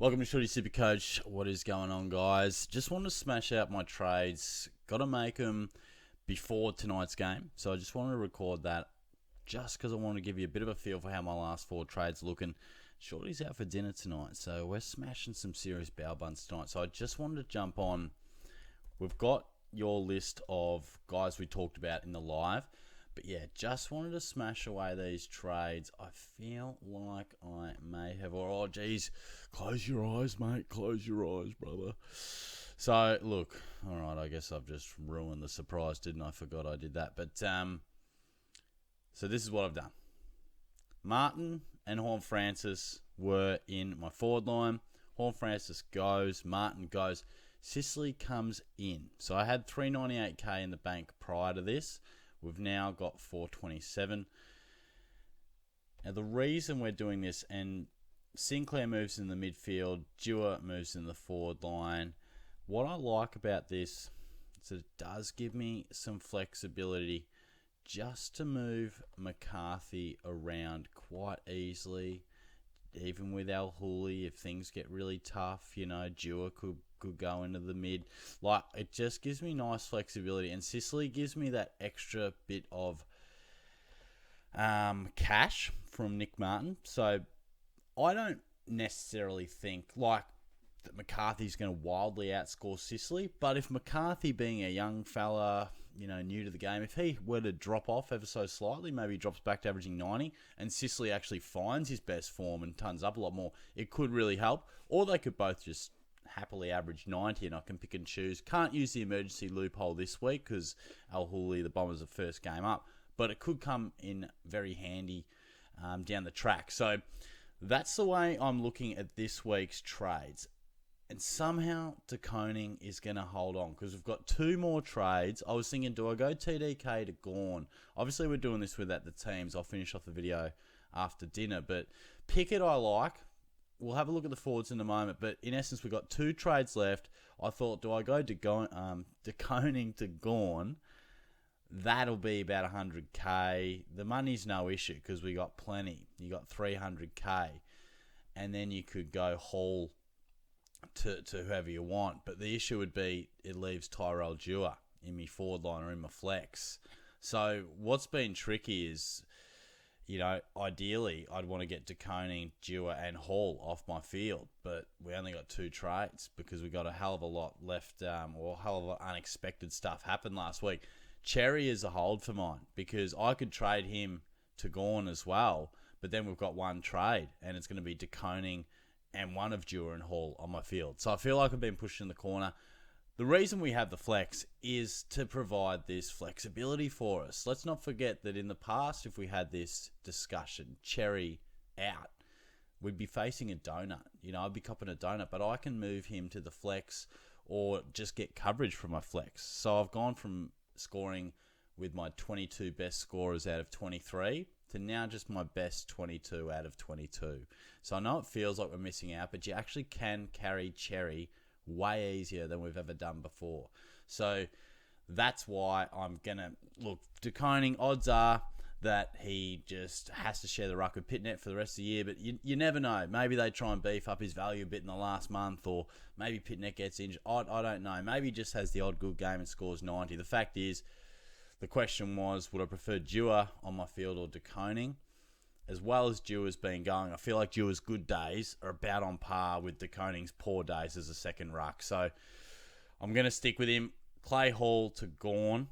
Welcome to SuperCoach. What is going on, guys? Just want to smash out my trades. Got to make them before tonight's game. So I just wanted to record that just because I want to give you a bit of a feel for how my last four trades looking. Shorty's out for dinner tonight, so we're smashing some serious bow buns tonight. So I just wanted to jump on. We've got your list of guys we talked about in the live. But yeah, just wanted to smash away these trades. I feel like I may have... Oh, geez. Close your eyes, mate. Close your eyes, brother. So, look. All right, I guess I've just ruined the surprise, didn't I? Forgot I did that. But, so this is what I've done. Martin and Horne-Francis were in my forward line. Horne-Francis goes. Martin goes. Sicily comes in. So I had $398K in the bank prior to this. We've now got 427. Now, the reason we're doing this, and Sinclair moves in the midfield, Dewar moves in the forward line. What I like about this is that it does give me some flexibility just to move McCarthy around quite easily. Even with Al Hooley, if things get really tough, Dewar could go into the mid. Like, it just gives me nice flexibility. And Sicily gives me that extra bit of cash from Nick Martin. So I don't necessarily think that McCarthy's going to wildly outscore Sicily. But if McCarthy, being a young fella, new to the game, if he were to drop off ever so slightly, maybe he drops back to averaging 90, and Sicily actually finds his best form and tons up a lot more, it could really help. Or they could both just happily average 90 and I can pick and choose. Can't use the emergency loophole this week because Al Hooley, the Bombers, are first game up. But it could come in very handy down the track. So that's the way I'm looking at this week's trades. And somehow De Koning is going to hold on because we've got two more trades. I was thinking, do I go TDK to Gawn? Obviously, we're doing this without the teams. I'll finish off the video after dinner. But Pickett I like. We'll have a look at the forwards in a moment. But in essence, we've got two trades left. I thought, do I go De Koning to Gawn? That'll be about 100K. The money's no issue because we got plenty. You got 300K. And then you could go Hall to whoever you want. But the issue would be it leaves Tyrell Dewar in my forward line or in my flex. So what's been tricky is, ideally I'd want to get De Koning, Dewar and Hall off my field. But we only got two trades because we got a hell of a lot left, or a hell of a lot unexpected stuff happened last week. Cherry is a hold for mine because I could trade him to Gawn as well. But then we've got one trade and it's going to be De Koning and one of Dewar and Hall on my field. So I feel like I've been pushed in the corner. The reason we have the flex is to provide this flexibility for us. Let's not forget that in the past, if we had this discussion, Cherry out, we'd be facing a donut. I'd be copping a donut, but I can move him to the flex or just get coverage from my flex. So I've gone from scoring with my 22 best scorers out of 23 to now just my best 22 out of 22. So I know it feels like we're missing out, but you actually can carry Cherry way easier than we've ever done before. So that's why I'm going to look. De Koning, odds are that he just has to share the ruck with Pitnet for the rest of the year, but you never know. Maybe they try and beef up his value a bit in the last month, or maybe Pitnet gets injured. I don't know. Maybe he just has the odd good game and scores 90. The fact is, the question was, would I prefer Dewar on my field or De Koning? As well as Dewar's been going, I feel like Dewar's good days are about on par with De Koning's poor days as a second ruck. So I'm going to stick with him. Clay Hall to Gawn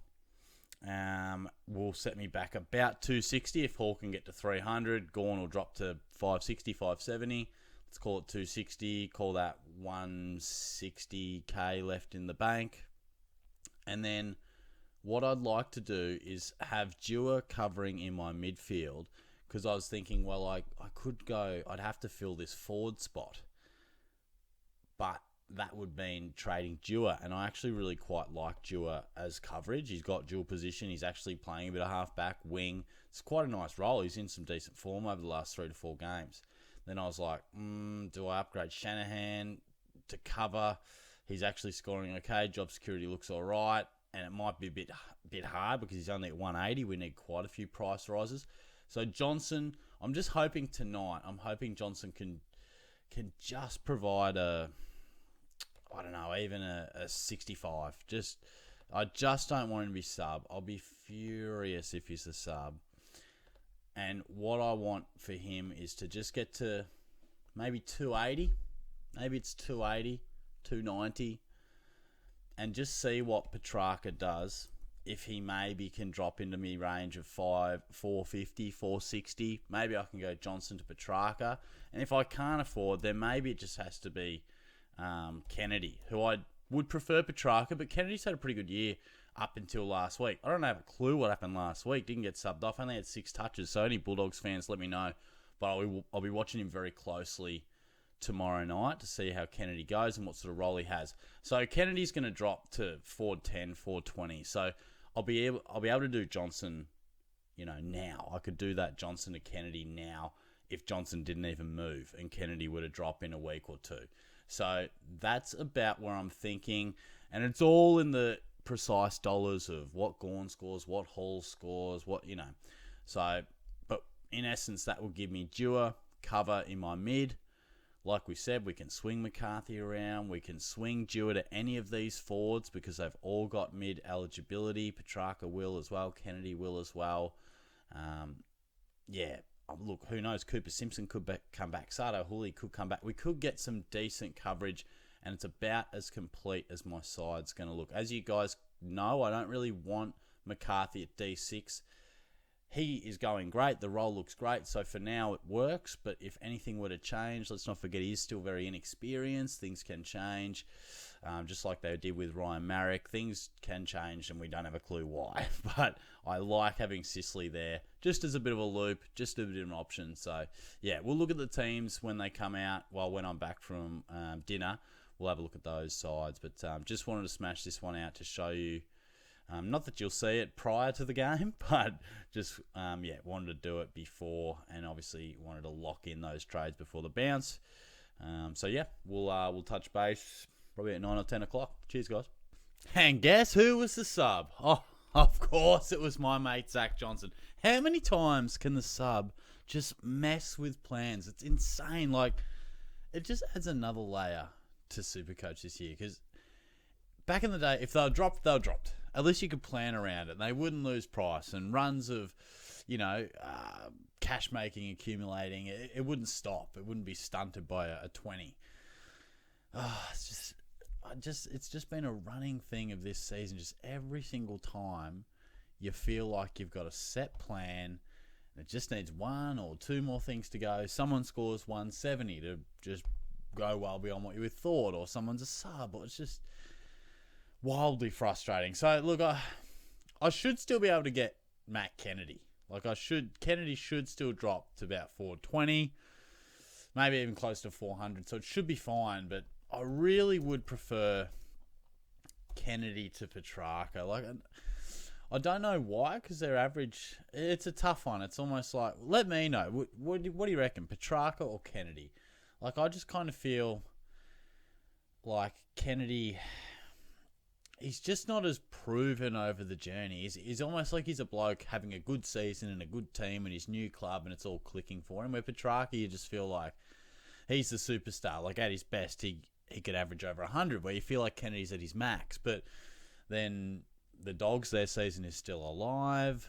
will set me back about 260. If Hall can get to 300, Gawn will drop to 560, 570. Let's call it 260. Call that 160K left in the bank. And then what I'd like to do is have Dewar covering in my midfield because I was thinking, well, I could go, I'd have to fill this forward spot. But that would mean trading Dewar, and I actually really quite like Dewar as coverage. He's got dual position. He's actually playing a bit of half-back, wing. It's quite a nice role. He's in some decent form over the last 3 to 4 games. Then I was like, do I upgrade Shanahan to cover? He's actually scoring okay. Job security looks all right. And it might be a bit hard because he's only at 180. We need quite a few price rises. So Johnson, I'm just hoping tonight, Johnson can can just provide even a 65. I just don't want him to be sub. I'll be furious if he's a sub. And what I want for him is to just get to maybe 280. Maybe it's 280, 290. And just see what Petrarca does. If he maybe can drop into me range of 450, 460. Maybe I can go Johnson to Petrarca. And if I can't afford, then maybe it just has to be Kennedy, who I would prefer Petrarca, but Kennedy's had a pretty good year up until last week. I don't have a clue what happened last week. Didn't get subbed off. Only had 6 touches. So any Bulldogs fans, let me know. But I'll be watching him very closely tomorrow night to see how Kennedy goes and what sort of role he has. So Kennedy's going to drop to 410, 420. So I'll be able to do Johnson, now. I could do that Johnson to Kennedy now if Johnson didn't even move and Kennedy were to drop in a week or two. So that's about where I'm thinking. And it's all in the precise dollars of what Gawn scores, what Hall scores, So, but in essence, that will give me Dewar cover in my mid. Like we said, we can swing McCarthy around. We can swing Dewar to any of these forwards because they've all got mid eligibility. Petrarca will as well. Kennedy will as well. Look, who knows? Cooper Simpson could come back. Sardo Hooley could come back. We could get some decent coverage, and it's about as complete as my side's going to look. As you guys know, I don't really want McCarthy at D6. He is going great. The role looks great. So for now, it works. But if anything were to change, let's not forget he is still very inexperienced. Things can change. Just like they did with Ryan Marrick. Things can change and we don't have a clue why. But I like having Sicily there just as a bit of a loop, just a bit of an option. So, yeah, we'll look at the teams when they come out. Well, when I'm back from dinner, we'll have a look at those sides. But just wanted to smash this one out to show you. Not that you'll see it prior to the game, but just, wanted to do it before and obviously wanted to lock in those trades before the bounce. We'll touch base probably at 9 or 10 o'clock. Cheers, guys. And guess who was the sub? Oh, of course it was my mate, Zach Johnson. How many times can the sub just mess with plans? It's insane. Like, it just adds another layer to SuperCoach this year because back in the day, if they were dropped, they were dropped. At least you could plan around it. They wouldn't lose price and runs of, cash making, accumulating. It wouldn't stop. It wouldn't be stunted by a 20. It's just been a running thing of this season. Just every single time you feel like you've got a set plan. And it just needs 1 or 2 more things to go. Someone scores 170 to just go well beyond what you would thought, or someone's a sub, or it's just wildly frustrating. So look, I should still be able to get Matt Kennedy. Kennedy should still drop to about 420, maybe even close to 400. So it should be fine. But I really would prefer Kennedy to Petrarca. I don't know why, because their average, it's a tough one. It's almost like, let me know. What do you reckon, Petrarca or Kennedy? I just kind of feel like Kennedy, he's just not as proven over the journey. He's almost like he's a bloke having a good season and a good team and his new club and it's all clicking for him. Where Petrarca, you just feel like he's the superstar. Like at his best, he could average over 100, where you feel like Kennedy's at his max. But then the Dogs, their season is still alive.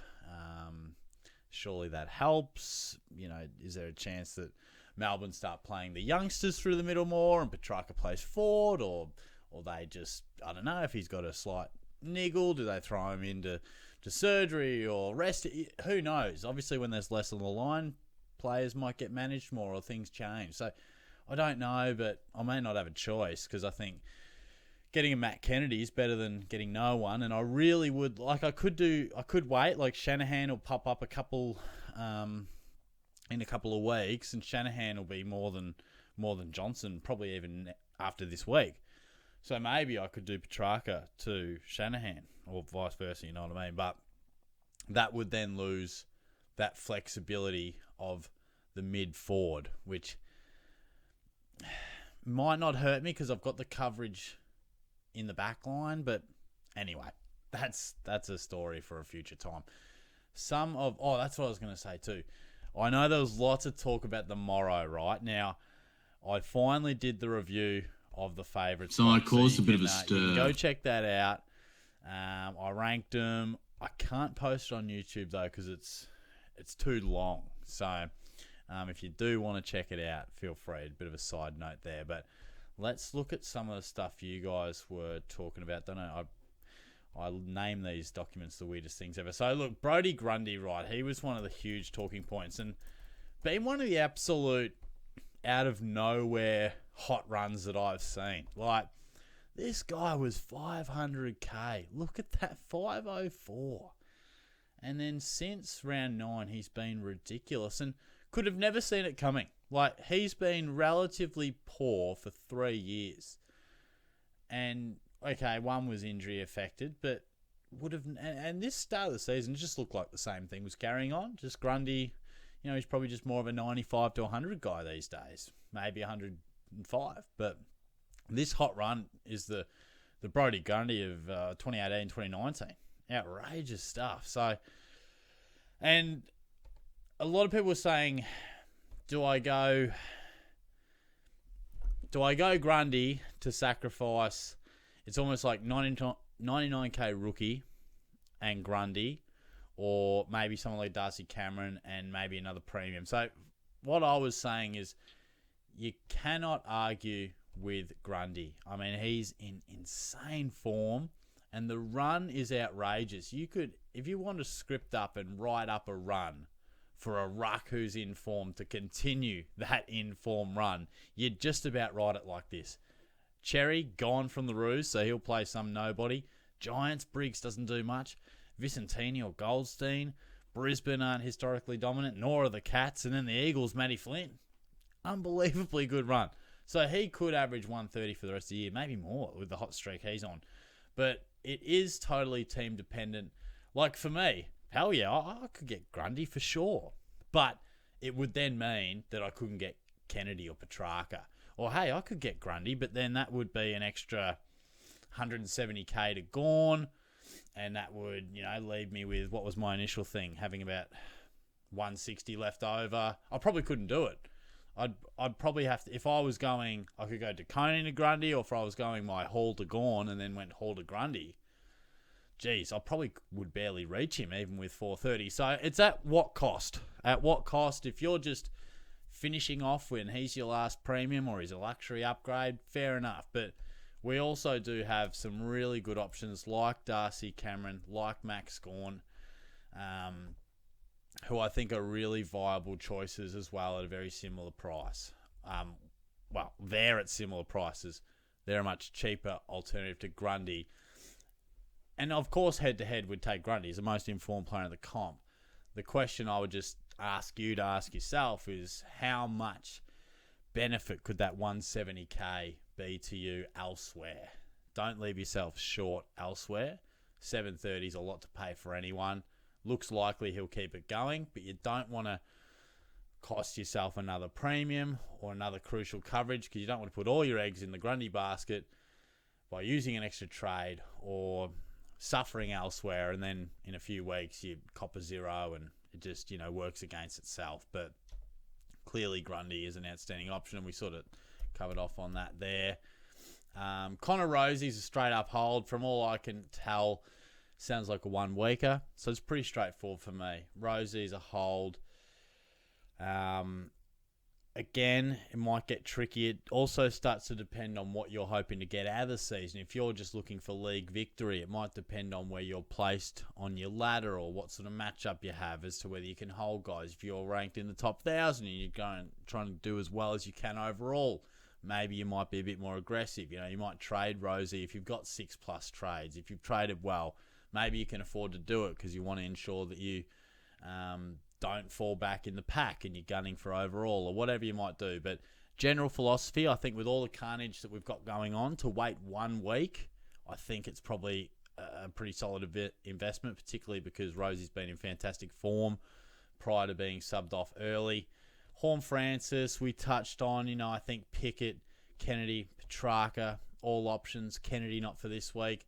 Surely that helps. Is there a chance that Melbourne start playing the youngsters through the middle more and Petrarca plays forward, or they just, I don't know, if he's got a slight niggle, do they throw him into surgery or rest? Who knows? Obviously, when there's less on the line, players might get managed more or things change. So I don't know, but I may not have a choice because I think getting a Matt Kennedy is better than getting no one. And I really would, I could wait, like Shanahan will pop up in a couple of weeks, and Shanahan will be more than Johnson, probably even after this week. So maybe I could do Petrarca to Shanahan or vice versa, you know what I mean? But that would then lose that flexibility of the mid forward, which might not hurt me because I've got the coverage in the back line. But anyway, that's a story for a future time. That's what I was going to say too. I know there was lots of talk about the Morrow, right? Now, I finally did the review of the favourites. So I caused a bit of a stir. You can go check that out. I ranked them. I can't post it on YouTube though because it's too long. So if you do want to check it out, feel free. A bit of a side note there, but let's look at some of the stuff you guys were talking about. Don't know. I name these documents the weirdest things ever. So look, Brodie Grundy, right? He was one of the huge talking points and been one of the absolute out of nowhere hot runs that I've seen. Like, this guy was 500k. Look at that, 504. And then since round 9, he's been ridiculous and could have never seen it coming. Like, he's been relatively poor for 3 years. And, okay, one was injury affected, but would have... And this start of the season just looked like the same thing was carrying on. Just Grundy, you know, he's probably just more of a 95 to 100 guy these days. Maybe 105. But this hot run is the Brodie Grundy of 2018, 2019. Outrageous stuff. So, and a lot of people were saying, do I go Grundy to sacrifice? It's almost like 99k rookie and Grundy, or maybe someone like Darcy Cameron and maybe another premium. So what I was saying is you cannot argue with Grundy. I mean, he's in insane form and the run is outrageous. You could, if you want to script up and write up a run for a ruck who's in form to continue that in-form run, you'd just about write it like this. Xerri, gone from the Roos, so he'll play some nobody. Giants, Briggs doesn't do much. Vicentini or Goldstein. Brisbane aren't historically dominant, nor are the Cats. And then the Eagles, Matty Flynn. Unbelievably good run. So he could average 130 for the rest of the year, maybe more with the hot streak he's on. But it is totally team dependent. Like for me, hell yeah, I could get Grundy for sure. But it would then mean that I couldn't get Kennedy or Petrarca. Or hey, I could get Grundy, but then that would be an extra 170k to Gawn. And that would, you know, leave me with what was my initial thing, having about 160 left over. I probably couldn't do it. I'd probably have to, if I was going, I could go to Coney to Grundy, or if I was going my Hall to Gawn and then went Hall to Grundy. Geez, I probably would barely reach him even with 430. So it's at what cost? At what cost? If you're just finishing off when he's your last premium or he's a luxury upgrade, fair enough. But we also do have some really good options like Darcy Cameron, like Max Gawn, who I think are really viable choices as well at a very similar price. Well, they're at similar prices. They're a much cheaper alternative to Grundy. And of course, head-to-head would take Grundy. He's the most informed player in the comp. The question I would just ask you to ask yourself is how much benefit could that 170k be to you elsewhere? Don't leave yourself short elsewhere. 730 is a lot to pay for anyone. Looks likely he'll keep it going, but you don't want to cost yourself another premium or another crucial coverage because you don't want to put all your eggs in the Grundy basket by using an extra trade or suffering elsewhere, and then in a few weeks you cop a zero and it just, you know, works against itself. But clearly Grundy is an outstanding option, and we sort of covered off on that there. Connor Rozee's a straight up hold. From all I can tell, sounds like a 1 weeker, so it's pretty straightforward for me. Rozee's a hold. Again, it might get tricky. It also starts to depend on what you're hoping to get out of the season. If you're just looking for league victory, it might depend on where you're placed on your ladder or what sort of matchup you have as to whether you can hold guys. If you're ranked in the top 1,000 and you're trying to do as well as you can overall, maybe you might be a bit more aggressive. You know, you might trade Rozee if you've got 6+ trades. If you've traded well, maybe you can afford to do it because you want to ensure that you don't fall back in the pack and you're gunning for overall or whatever you might do. But general philosophy, I think with all the carnage that we've got going on, to wait 1 week, I think it's probably a pretty solid investment, particularly because Rozee's been in fantastic form prior to being subbed off early. Horne-Francis, we touched on, you know, I think Pickett, Kennedy, Petrarca, all options. Kennedy not for this week.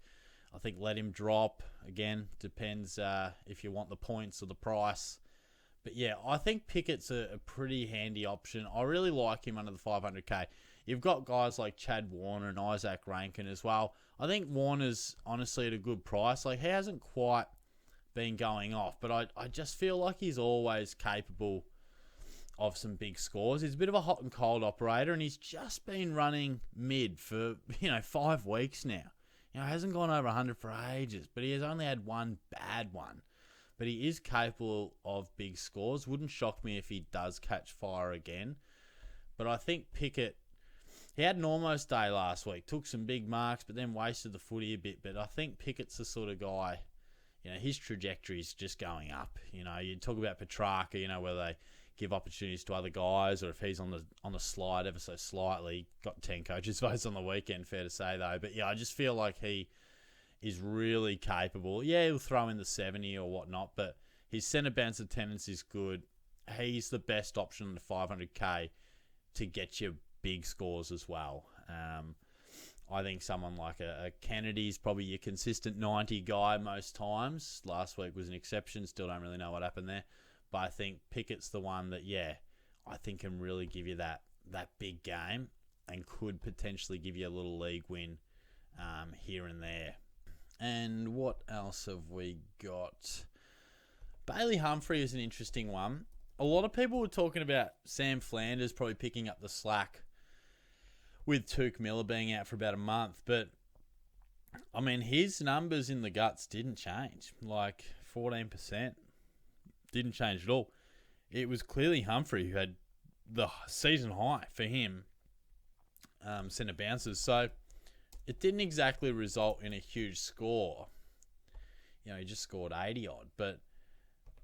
I think let him drop. Again, depends if you want the points or the price. But yeah, I think Pickett's a pretty handy option. I really like him under the 500k. You've got guys like Chad Warner and Isaac Rankin as well. I think Warner's honestly at a good price. Like, he hasn't quite been going off, but I just feel like he's always capable of some big scores. He's a bit of a hot and cold operator, and he's just been running mid for 5 weeks now. Hasn't gone over 100 for ages, but he has only had one bad one. But he is capable of big scores. Wouldn't shock me if he does catch fire again. But I think Pickett, he had an almost day last week. Took some big marks, but then wasted the footy a bit. But I think Pickett's the sort of guy, his trajectory is just going up. You talk about Petrarca, whether they give opportunities to other guys, or if he's on the slide ever so slightly. Got 10 coaches' votes on the weekend, fair to say, though. But yeah, I just feel like he is really capable. Yeah, he'll throw in the 70 or whatnot, but his centre bounce attendance is good. He's the best option in the 500k to get you big scores as well. I think someone like a Kennedy's probably your consistent 90 guy most times. Last week was an exception. Still don't really know what happened there. But I think Pickett's the one that, I think can really give you that big game and could potentially give you a little league win here and there. And what else have we got? Bailey Humphrey is an interesting one. A lot of people were talking about Sam Flanders probably picking up the slack with Tuke Miller being out for about a month. But, his numbers in the guts didn't change. Like 14%. Didn't change at all. It was clearly Humphrey who had the season high for him, centre bounces. So it didn't exactly result in a huge score. He just scored 80 odd. But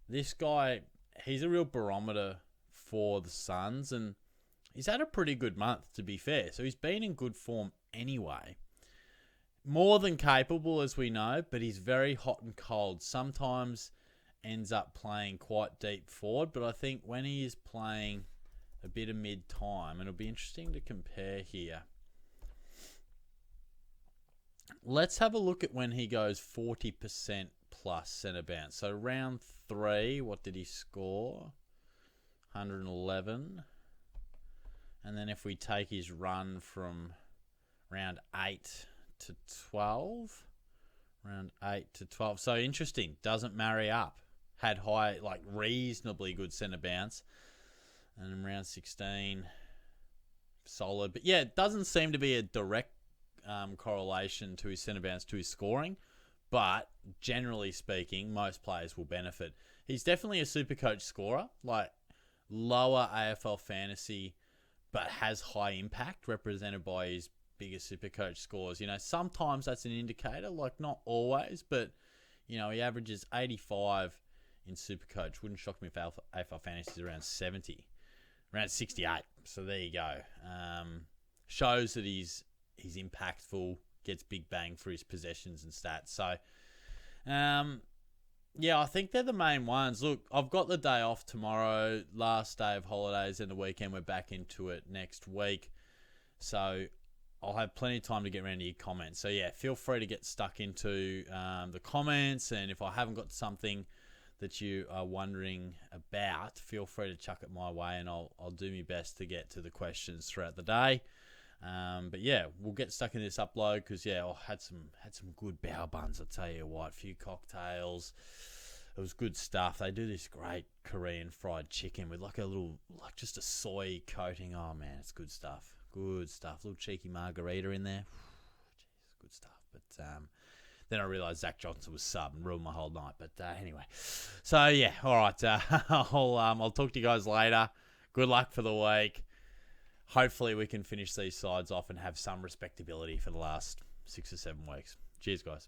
this guy, he's a real barometer for the Suns, and he's had a pretty good month, to be fair. So he's been in good form anyway. More than capable, as we know, but he's very hot and cold. Sometimes ends up playing quite deep forward, but I think when he is playing a bit of mid-time, and it'll be interesting to compare here. Let's have a look at when he goes 40% plus centre bounce. So round 3, what did he score? 111. And then if we take his run from round 8 to 12, round 8 to 12. So interesting, doesn't marry up. Had high, reasonably good centre bounce. And in round 16, solid. But yeah, it doesn't seem to be a direct correlation to his centre bounce to his scoring. But generally speaking, most players will benefit. He's definitely a SuperCoach scorer. Lower AFL fantasy, but has high impact, represented by his bigger SuperCoach scores. Sometimes that's an indicator, not always. But, he averages 85 in SuperCoach. Wouldn't shock me if AFL Fantasy is around 70. Around 68. So there you go. Shows that he's impactful, gets big bang for his possessions and stats. So, I think they're the main ones. Look, I've got the day off tomorrow, last day of holidays, and the weekend we're back into it next week. So I'll have plenty of time to get around to your comments. So yeah, feel free to get stuck into the comments, and if I haven't got something that you are wondering about, feel free to chuck it my way, and I'll do my best to get to the questions throughout the day. But yeah, we'll get stuck in this upload because I had some good bao buns. I tell you what, a few cocktails. It was good stuff. They do this great Korean fried chicken with just a soy coating. Oh man, it's good stuff. Good stuff. A little cheeky margarita in there. Jeez, good stuff. But then I realised Zach Johnson was sub and ruined my whole night. But anyway, so yeah, all right. I'll talk to you guys later. Good luck for the week. Hopefully we can finish these sides off and have some respectability for the last 6 or 7 weeks. Cheers, guys.